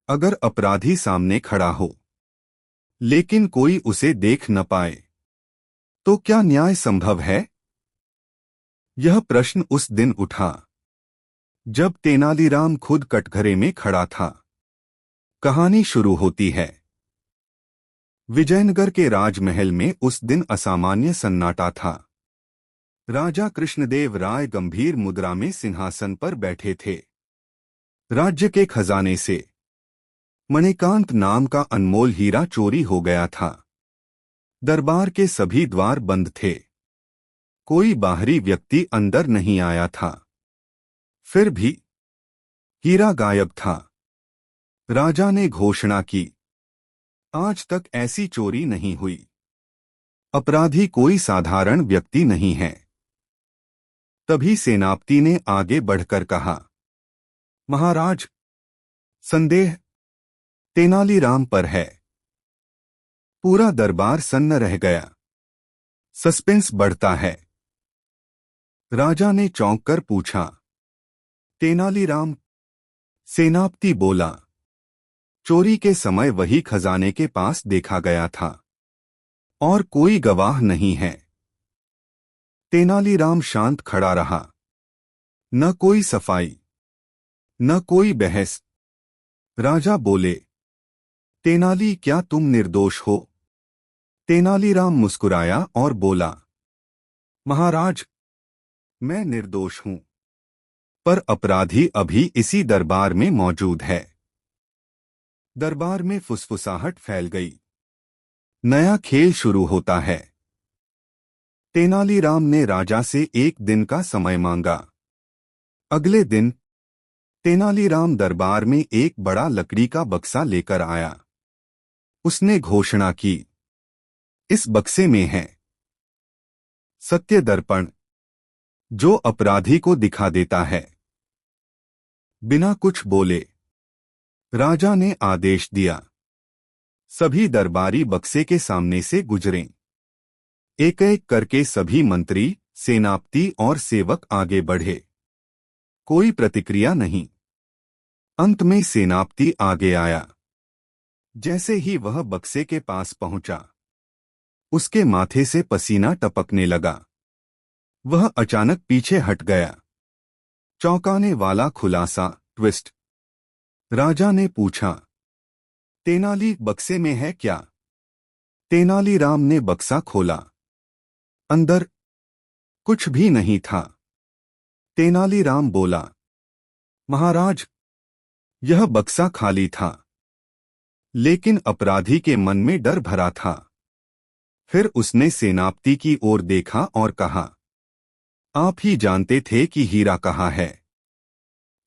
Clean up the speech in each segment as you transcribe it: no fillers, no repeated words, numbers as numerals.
अगर अपराधी सामने खड़ा हो लेकिन कोई उसे देख न पाए तो क्या न्याय संभव है? यह प्रश्न उस दिन उठा जब तेनालीराम खुद कटघरे में खड़ा था। कहानी शुरू होती है। विजयनगर के राजमहल में उस दिन असामान्य सन्नाटा था। राजा कृष्णदेव राय गंभीर मुद्रा में सिंहासन पर बैठे थे। राज्य के खजाने से मणिकांत नाम का अनमोल हीरा चोरी हो गया था। दरबार के सभी द्वार बंद थे। कोई बाहरी व्यक्ति अंदर नहीं आया था। फिर भी हीरा गायब था। राजा ने घोषणा की, आज तक ऐसी चोरी नहीं हुई। अपराधी कोई साधारण व्यक्ति नहीं है। तभी सेनापति ने आगे बढ़कर कहा, महाराज, संदेह तेनालीराम पर है। पूरा दरबार सन्न रह गया। सस्पेंस बढ़ता है। राजा ने चौंक कर पूछा, तेनालीराम? सेनापति बोला, चोरी के समय वही खजाने के पास देखा गया था और कोई गवाह नहीं है। तेनालीराम शांत खड़ा रहा। न कोई सफाई, न कोई बहस। राजा बोले, तेनाली, क्या तुम निर्दोष हो? तेनालीराम मुस्कुराया और बोला, महाराज, मैं निर्दोष हूं, पर अपराधी अभी इसी दरबार में मौजूद है। दरबार में फुसफुसाहट फैल गई। नया खेल शुरू होता है। तेनालीराम ने राजा से एक दिन का समय मांगा। अगले दिन तेनालीराम दरबार में एक बड़ा लकड़ी का बक्सा लेकर आया। उसने घोषणा की, इस बक्से में है सत्य दर्पण, जो अपराधी को दिखा देता है। बिना कुछ बोले राजा ने आदेश दिया, सभी दरबारी बक्से के सामने से गुजरें। एक एक करके सभी मंत्री, सेनापति और सेवक आगे बढ़े। कोई प्रतिक्रिया नहीं। अंत में सेनापति आगे आया। जैसे ही वह बक्से के पास पहुंचा, उसके माथे से पसीना टपकने लगा। वह अचानक पीछे हट गया। चौंकाने वाला खुलासा, ट्विस्ट। राजा ने पूछा, तेनाली, बक्से में है क्या? तेनालीराम ने बक्सा खोला। अंदर कुछ भी नहीं था। तेनालीराम बोला, महाराज, यह बक्सा खाली था, लेकिन अपराधी के मन में डर भरा था। फिर उसने सेनापति की ओर देखा और कहा, आप ही जानते थे कि हीरा कहाँ है,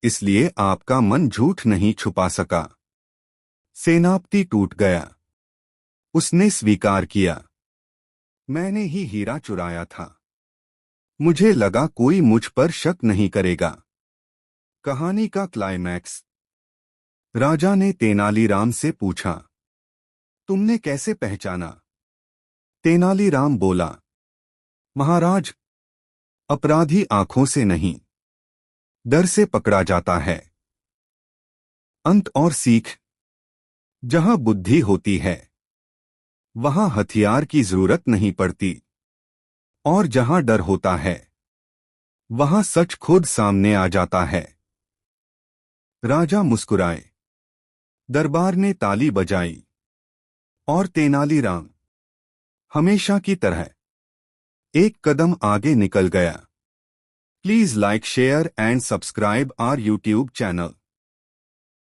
इसलिए आपका मन झूठ नहीं छुपा सका। सेनापति टूट गया। उसने स्वीकार किया, मैंने ही हीरा चुराया था। मुझे लगा कोई मुझ पर शक नहीं करेगा। कहानी का क्लाइमैक्स। राजा ने तेनालीराम से पूछा, तुमने कैसे पहचाना? तेनालीराम बोला, महाराज, अपराधी आंखों से नहीं, डर से पकड़ा जाता है। अंत और सीख। जहां बुद्धि होती है वहां हथियार की जरूरत नहीं पड़ती, और जहां डर होता है वहां सच खुद सामने आ जाता है। राजा मुस्कुराए। दरबार ने ताली बजाई और तेनालीराम हमेशा की तरह एक कदम आगे निकल गया। Please like, share and subscribe our YouTube channel.